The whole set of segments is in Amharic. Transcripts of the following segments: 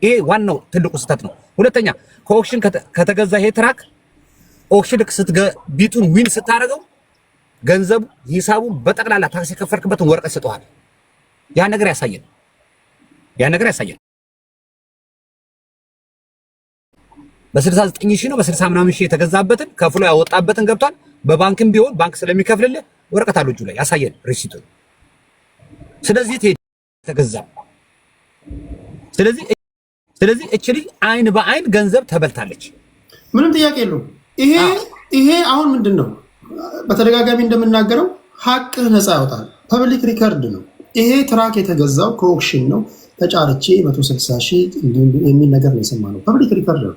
ይሄ ዋናው ትልቁ ስህተት ነው። ሁለተኛ ከኦክሽን ከተገዛ ይሄ ትራክ ኦክሽን ቢቱን ዊን ስታደርገው ገንዘቡ ሂሳቡ በጠቅላላ ታክስ የከፈልክበትን ወረቀት ሰጥቷል። ያ ነገር ያሳየን በ69 ሺህ ነው በ60 ምናምን ሺህ የተገዛበትን ከፍሎ ያወጣበትን ገብቷል። በባንክም ቢሆን ባንክ ስለሚከፍልልህ ወረቀት አለው እጁ ላይ ያሳየን ሪሲቱን። ስለዚህ ተገዛ። ስለዚህ እቺ ልጅ አይን በአይን ገንዘብ ተበልታለች። ምንም ጥያቄ የለውም። ይሄ አሁን ምንድነው በተደጋጋሚ እንደምናገረው ሀቅህ ነፃ ያወጣል። ፐብሊክ ሪከርድ ነው። ይሄ ትራክ የተገዛው ከኦክሽን ነው ተጫርቼ 160 ሺህ የሚል ነገር ነው የሰማነው። ፐብሊክ ሪከርድ ነው።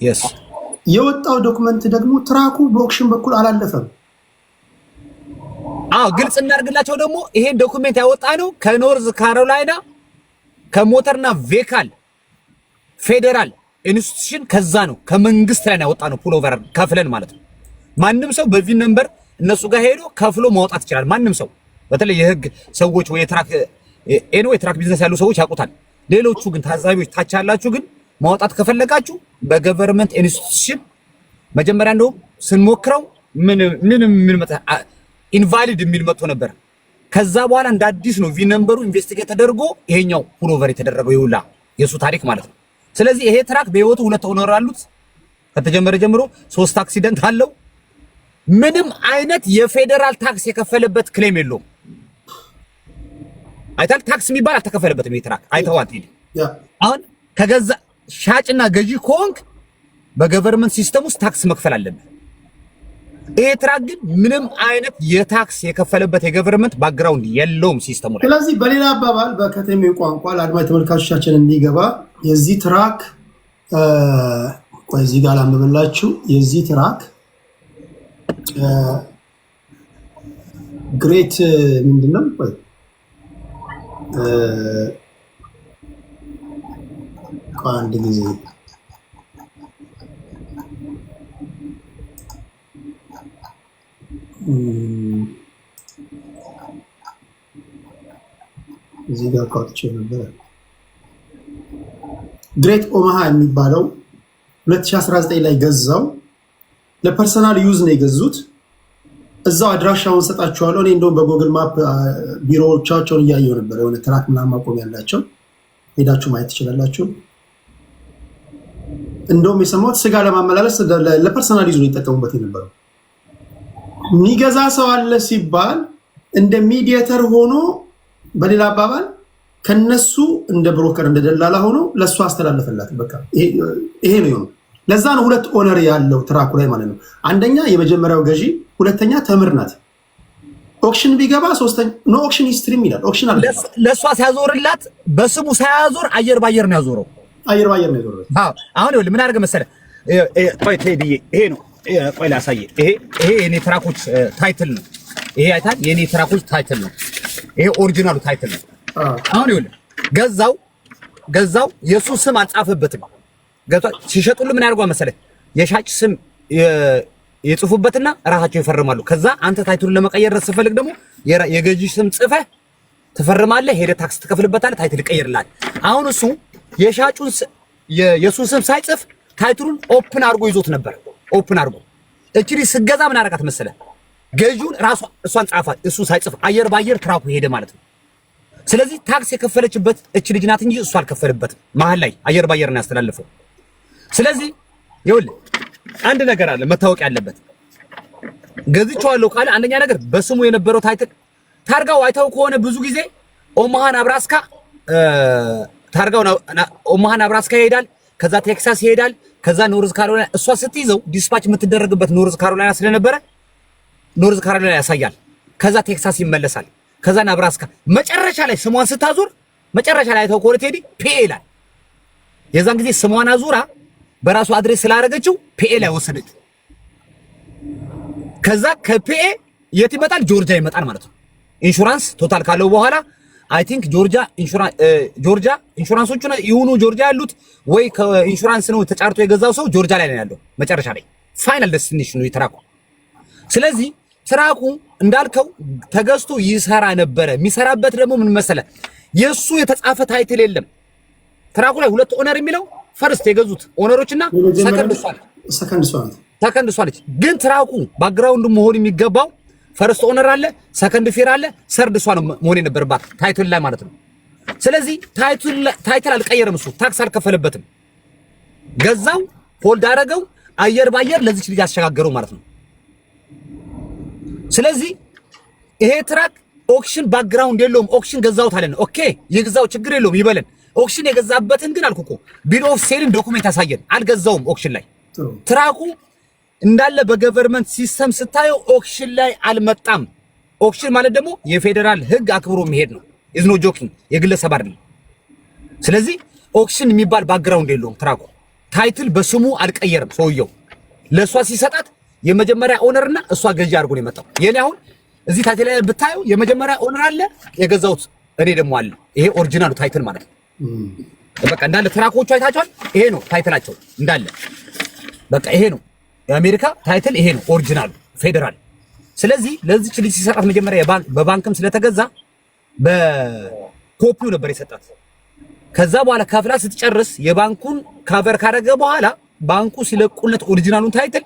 yes የወጣው ዶክመንት ደግሞ ትራኩ በኦክሽን በኩል አላለፈም። ግልጽ እናድርግላቸው። ደግሞ ይሄን ዶክመንት ያወጣ ነው ከኖርዝ ካሮላይና ከሞተርና ቬካል ፌደራል ኢንስቲትዩሽን ከዛ ነው ከመንግስት ላይ ያወጣ ነው። ፑል ኦቨር ከፍለን ማለት ነው። ማንም ሰው በቪን ነምበር እነሱ ጋር ሄዶ ከፍሎ ማውጣት ይችላል። ማንም ሰው በተለይ የህግ ሰዎች ወይ የትራክ ቢዝነስ ያሉ ሰዎች ያውቁታል። ሌሎቹ ግን ታዛቢዎች ታች ያላችሁ ግን ማውጣት ከፈለጋችሁ በገቨርንመንት ኢንስቲትዩሽን መጀመሪያ እንደው ስንሞክረው ምን መጣ ኢንቫሊድ የሚል መጥቶ ነበር። ከዛ በኋላ እንደ አዲስ ነው ቪን ነምበሩ ኢንቨስቲጌት ተደርጎ ይሄኛው ፑል ኦቨር የተደረገው ይውላ የሱ ታሪክ ማለት ነው። ስለዚህ ይሄ ትራክ በህይወቱ 2 ኦነር አሉት። ከተጀመረ ጀምሮ 3 አክሲደንት አለው። ምንም አይነት የፌደራል ታክስ የከፈለበት ክሌም የለውም። አይታል ታክስ የሚባል አልተከፈለበትም። ይሄ ትራክ አይተዋት ይሄ አሁን ከገዛ ሻጭና ገዢ ኮንክ በገቨርንመንት ሲስተም ውስጥ ታክስ መክፈል አለበት። ይሄ ትራክ ግን ምንም አይነት የታክስ የከፈለበት የገቨርንመንት ባክግራውንድ የለውም ሲስተሙ ላይ። ስለዚህ በሌላ አባባል በከተሜው ቋንቋ ለአድማጭ ተመልካቾቻችን እንዲገባ የዚህ ትራክ ቆይ እዚህ ጋር ላንብብላችሁ። የዚህ ትራክ ግሬት ምንድነው? ቆይ አንድ ጊዜ እዚህ ጋር ካውጥቼ ነበር። ግሬት ኦማሃ የሚባለው 2019 ላይ ገዛው። ለፐርሰናል ዩዝ ነው የገዙት። እዛው አድራሻውን ሰጣችኋለሁ። እኔ እንደውም በጉግል ማፕ ቢሮዎቻቸውን እያየሁ ነበር። የሆነ ትራክ ምናምን ማቆም ያላቸው ሄዳችሁ ማየት ትችላላችሁ። እንደውም የሰማሁት ስጋ ለማመላለስ ለፐርሰናል ዩዝ ነው ይጠቀሙበት የነበረው። የሚገዛ ሰው አለ ሲባል እንደ ሚዲየተር ሆኖ በሌላ አባባል ከነሱ እንደ ብሮከር እንደ ደላላ ሆኖ ለሱ አስተላለፈላት። በቃ ይሄ ነው የሆነው። ለዛ ነው 2 ኦነር ያለው ትራኩ ላይ ማለት ነው። አንደኛ የመጀመሪያው ገዢ፣ ሁለተኛ ተምር ናት። ኦክሽን ቢገባ ሶስተኛ ኖ ኦክሽን ሂስትሪም ይላል። ኦክሽን አለ ለሷ ሲያዞርላት በስሙ ሳያዞር አየር ባየር ነው ያዞረው። አየር ባየር ነው ያዞረው። አሁን ይኸውልህ ምን አደረገ መሰለህ? ቆይ ቴዲዬ ይሄ ነው ቆይ ላሳየህ። ይሄ የኔ ትራኮች ታይትል ነው። ይሄ አይታል የኔ ትራኮች ታይትል ነው። ይሄ ኦሪጂናሉ ታይትል ነው። አሁን ይኸውልህ ገዛው የሱ ስም አልጻፈበትም። ገዛው ሲሸጡልህ ምን ያደርጓል መሰለህ? የሻጭ ስም የጽፉበትና ራሳቸው ይፈርማሉ። ከዛ አንተ ታይትሉን ለመቀየር ስትፈልግ ደግሞ የገዢ ስም ጽፈህ ትፈርማለህ። ሄደህ ታክስ ትከፍልበታለህ። ታይትል ይቀየርልሃል። አሁን እሱ የሻጩን የሱን ስም ሳይጽፍ ታይትሉን ኦፕን አድርጎ ይዞት ነበር። ኦፕን አድርጎ እቺ ስገዛ ምን አደረጋት መሰለህ? ገዢውን ራሷ እሷን ጻፋት። እሱ ሳይጽፍ አየር ባየር ትራኩ ሄደ ማለት ነው። ስለዚህ ታክስ የከፈለችበት እቺ ልጅ ናት እንጂ እሱ አልከፈልበትም። መሀል ላይ አየር ባየር ነው ያስተላልፈው። ስለዚህ ይኸውልህ አንድ ነገር አለ መታወቅ ያለበት። ገዝቼዋለሁ ካለ አንደኛ ነገር በስሙ የነበረው ታይትል ታርጋው አይተው ከሆነ ብዙ ጊዜ ኦማሃ ናብራስካ ታርጋው ኦማሃ ናብራስካ ይሄዳል። ከዛ ቴክሳስ ይሄዳል። ከዛ ኖርዝ ካሮላይና እሷ ስትይዘው ዲስፓች የምትደረግበት ኖርዝ ካሮላይና ስለነበረ ኖርዝ ካሮላይና ያሳያል። ከዛ ቴክሳስ ይመለሳል። ከዛ ናብራስካ መጨረሻ ላይ ስሟን ስታዞር መጨረሻ ላይ አይተው ከሆነ ቴዲ ፒኤ ይላል። የዛን ጊዜ ስሟን አዙራ በራሱ አድሬስ ስላደረገችው ፒኤ ላይ ወሰደች። ከዛ ከፒኤ የት ይመጣል? ጆርጂያ ይመጣል ማለት ነው። ኢንሹራንስ ቶታል ካለው በኋላ አይ ቲንክ ጆርጂያ ኢንሹራንሶቹ ይሁኑ ጆርጂያ ያሉት ወይ ከኢንሹራንስ ነው ተጫርቶ የገዛው ሰው ጆርጂያ ላይ ነው ያለው። መጨረሻ ላይ ፋይናል ዴስቲኔሽኑ ነው ትራኩ። ስለዚህ ትራኩ እንዳልከው ተገዝቶ ይሰራ ነበረ። የሚሰራበት ደግሞ ምን መሰለ? የሱ የተጻፈ ታይትል የለም። ትራኩ ላይ ሁለት ኦነር የሚለው ፈርስት የገዙት ኦነሮችና ሰከንድ ሷለች። ግን ትራኩ ባክግራውንድ መሆን የሚገባው ፈርስት ኦነር አለ፣ ሰከንድ ፌር አለ፣ ሰርድ ሷ ነው መሆን የነበረባት ታይትል ላይ ማለት ነው። ስለዚህ ታይትል አልቀየረም፣ እሱ ታክስ አልከፈለበትም። ገዛው፣ ሆልድ አደረገው፣ አየር ባየር ለዚች ልጅ አሸጋገረው ማለት ነው። ስለዚህ ይሄ ትራክ ኦክሽን ባክግራውንድ የለውም። ኦክሽን ገዛውት አለን። ኦኬ ይግዛው፣ ችግር የለውም ይበለን። ኦክሽን የገዛበትን ግን አልኩ እኮ ቢል ኦፍ ሴልን ዶኩሜንት ያሳየን። አልገዛውም ኦክሽን ላይ። ትራኩ እንዳለ በገቨርንመንት ሲስተም ስታየው ኦክሽን ላይ አልመጣም። ኦክሽን ማለት ደግሞ የፌደራል ህግ አክብሮ የሚሄድ ነው። ኢዝ ኖ ጆኪንግ፣ የግለሰብ አይደለም። ስለዚህ ኦክሽን የሚባል ባክግራውንድ የለውም ትራኩ። ታይትል በስሙ አልቀየርም ሰውየው። ለእሷ ሲሰጣት የመጀመሪያ ኦነርና እሷ ገዢ አድርጎ ነው የመጣው። የኔ አሁን እዚህ ታይትል ላይ ብታየው የመጀመሪያ ኦነር አለ፣ የገዛሁት እኔ ደግሞ አለ። ይሄ ኦሪጂናሉ ታይትል ማለት ነው። በቃ እንዳለ ትራኮቹ አይታቸዋል። ይሄ ነው ታይትላቸው እንዳለ። በቃ ይሄ ነው የአሜሪካ ታይትል፣ ይሄ ነው ኦሪጂናሉ ፌደራል። ስለዚህ ለዚች ልጅ ሲሰጣት መጀመሪያ በባንክም ስለተገዛ በኮፒው ነበር የሰጣት። ከዛ በኋላ ከፍላ ስትጨርስ የባንኩን ካቨር ካደረገ በኋላ ባንኩ ሲለቁለት ኦሪጂናሉን ታይትል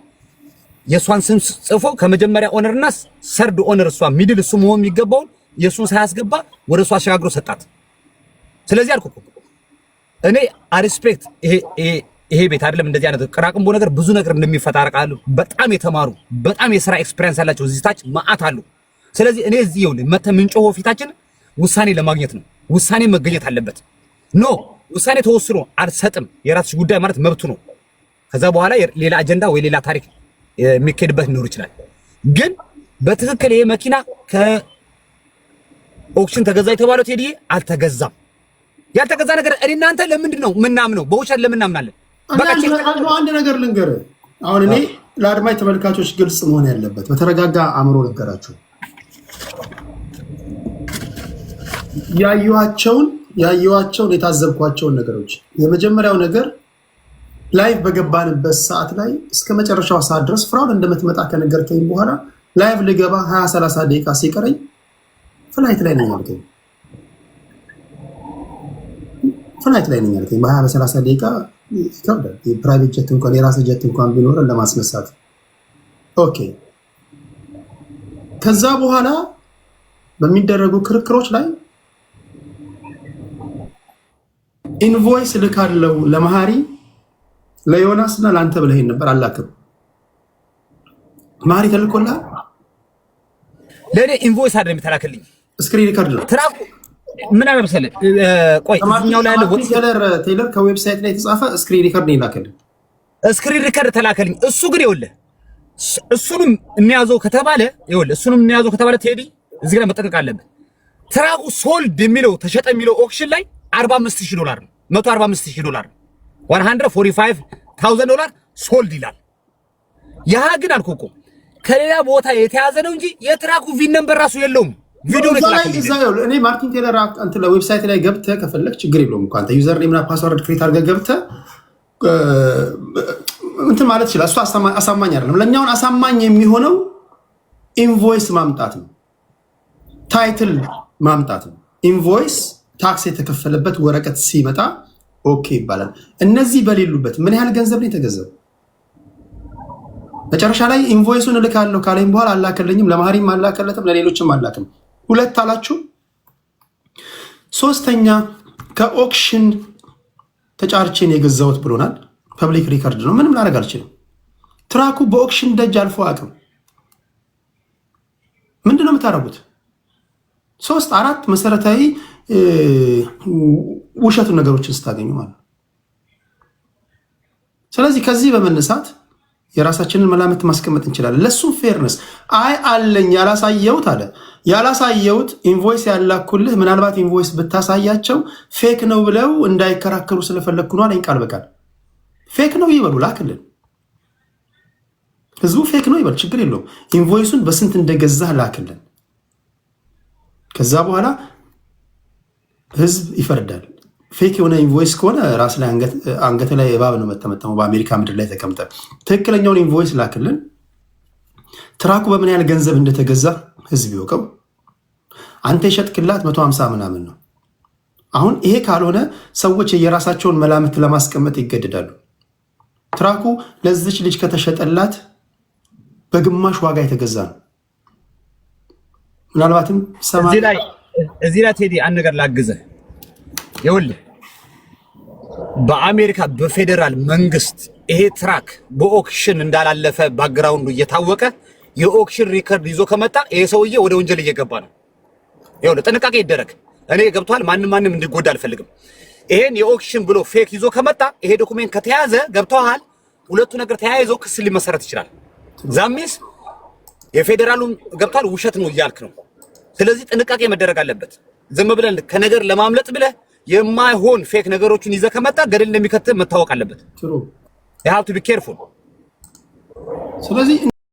የሷን ስም ጽፎ ከመጀመሪያ ኦነርና ሰርድ ኦነር እሷ ሚድል እሱ መሆን የሚገባውን የሱን ሳያስገባ ወደ እሷ አሸጋግሮ ሰጣት። ስለዚህ አልኩ እኔ አሪስፔክት ይሄ ቤት አይደለም እንደዚህ አይነት ቅራቅንቦ ነገር ብዙ ነገር እንደሚፈታረቃሉ በጣም የተማሩ በጣም የሥራ ኤክስፒሪየንስ ያላቸው እዚህ ታች ማአት አሉ። ስለዚህ እኔ እዚህ ይኸውልህ መተህ ምንጮህ ፊታችን ውሳኔ ለማግኘት ነው። ውሳኔ መገኘት አለበት። ኖ ውሳኔ ተወስኖ አልሰጥም የራስሽ ጉዳይ ማለት መብቱ ነው። ከዛ በኋላ ሌላ አጀንዳ ወይ ሌላ ታሪክ የሚካሄድበት ሊኖር ይችላል። ግን በትክክል ይሄ መኪና ከኦክሽን ተገዛ የተባለው ቴዲዬ አልተገዛም። ያልተገዛ ነገር እኔ እናንተ ለምንድን ነው ምናምነው? በውሸት ለምን እናምናለን? አንድ ነገር ልንገርህ። አሁን እኔ ለአድማጭ ተመልካቾች ግልጽ መሆን ያለበት በተረጋጋ አእምሮ ልንገራቸው። ያየኋቸውን የታዘብኳቸውን ነገሮች የመጀመሪያው ነገር ላይቭ በገባንበት ሰዓት ላይ እስከ መጨረሻው ሰዓት ድረስ ፍራውድ እንደምትመጣ ከነገርከኝ በኋላ ላይቭ ልገባ 20-30 ደቂቃ ሲቀረኝ ፍላይት ላይ ነኝ ያልከኝ። በ20-30 ደቂቃ ይከብዳል። የፕራይቬት ጀት እንኳን የራስ ጀት እንኳን ቢኖረን ለማስነሳት ኦኬ። ከዛ በኋላ በሚደረጉ ክርክሮች ላይ ኢንቮይስ ልካለው ለመሃሪ ለዮናስ እና ለአንተ ብለህ ነበር። አላክም መሃሪ ተልኮልሃል። ለኔ ኢንቮይስ አይደለም የተላከልኝ ስክሪን ሪከርድ ነው። ትራኩ ምን አለ መሰለህ? ቆይ እኛው ላይ ያለው ቴለር ከዌብሳይት ላይ የተጻፈ ስክሪን ሪከርድ ነው ይላከልኝ። ስክሪን ሪከርድ ተላከልኝ። እሱ ግን ይኸውልህ እሱንም እንያዘው ከተባለ ቴዲ እዚህ ላይ መጠንቀቅ አለብህ። ትራኩ ሶልድ የሚለው ተሸጠ የሚለው ኦክሽን ላይ $45,000 ነው። $145,000 $145,000 ሶልድ ይላል። ያ ግን አልኩህ እኮ ከሌላ ቦታ የተያዘ ነው እንጂ የትራኩ ቪን ነምበር ራሱ የለውም። ቪዲዮ ነው ተላክልኝ። እኔ ማርቲን ቴለር አንተ ለዌብሳይት ላይ ገብተህ ከፈለክ ችግር የለውም እኮ አንተ ዩዘር ኔም እና ፓስወርድ ክሬት አድርገህ ገብተህ እንትን ማለት ይችላል። እሱ አሳማኝ አይደለም። ለኛውን አሳማኝ የሚሆነው ኢንቮይስ ማምጣት ነው፣ ታይትል ማምጣት ነው። ኢንቮይስ ታክስ የተከፈለበት ወረቀት ሲመጣ ኦኬ ይባላል። እነዚህ በሌሉበት ምን ያህል ገንዘብ ነው የተገዛው? መጨረሻ ላይ ኢንቮይሱን እልካለሁ ካለኝ በኋላ አላከልኝም። ለማህሪም አላከለትም፣ ለሌሎችም አላከም። ሁለት አላችሁ። ሶስተኛ ከኦክሽን ተጫርቼን የገዛሁት ብሎናል። ፐብሊክ ሪከርድ ነው። ምንም ላደርግ አልችልም። ትራኩ በኦክሽን ደጅ አልፎ አቅም ምንድነው የምታደርጉት? 3-4 መሰረታዊ ውሸቱ ነገሮችን ስታገኙ ማለት። ስለዚህ ከዚህ በመነሳት የራሳችንን መላምት ማስቀመጥ እንችላለን። ለሱም ፌርነስ አለኝ ያላሳየሁት አለ ያላሳየሁት ኢንቮይስ ያላኩልህ ምናልባት ኢንቮይስ ብታሳያቸው ፌክ ነው ብለው እንዳይከራከሩ ስለፈለግኩ ነው አለኝ። ቃል በቃል ፌክ ነው ይበሉ፣ ላክልን። ህዝቡ ፌክ ነው ይበል፣ ችግር የለውም። ኢንቮይሱን በስንት እንደገዛህ ላክልን። ከዛ በኋላ ህዝብ ይፈርዳል። ፌክ የሆነ ኢንቮይስ ከሆነ ራስ ላይ አንገት ላይ እባብ ነው መተመተመው። በአሜሪካ ምድር ላይ ተቀምጠ ትክክለኛውን ኢንቮይስ ላክልን። ትራኩ በምን ያህል ገንዘብ እንደተገዛ ህዝብ ይወቀው። አንተ የሸጥክላት 150 ምናምን ነው። አሁን ይሄ ካልሆነ ሰዎች የራሳቸውን መላምት ለማስቀመጥ ይገደዳሉ። ትራኩ ለዚች ልጅ ከተሸጠላት በግማሽ ዋጋ የተገዛ ነው። ምናልባትም እዚህ ላይ ቴዲ አንድ ነገር ላግዘህ። ይኸውልህ በአሜሪካ በፌደራል መንግስት ይሄ ትራክ በኦክሽን እንዳላለፈ ባክግራውንዱ እየታወቀ የኦክሽን ሪከርድ ይዞ ከመጣ ይሄ ሰውዬ ወደ ወንጀል እየገባ ነው። ይኸውልህ ጥንቃቄ ይደረግ። እኔ ገብቷል። ማንም እንዲጎዳ አልፈልግም። ይሄን የኦክሽን ብሎ ፌክ ይዞ ከመጣ ይሄ ዶክሜንት ከተያዘ ገብቷል። ሁለቱ ነገር ተያይዘው ክስ ሊመሰረት ይችላል። ዛሚስ የፌደራሉን ገብቷል ውሸት ነው እያልክ ነው። ስለዚህ ጥንቃቄ መደረግ አለበት። ዝም ብለን ከነገር ለማምለጥ ብለህ የማይሆን ፌክ ነገሮችን ይዘህ ከመጣ ገደል እንደሚከትህ መታወቅ አለበት። you have to be careful። ስለዚህ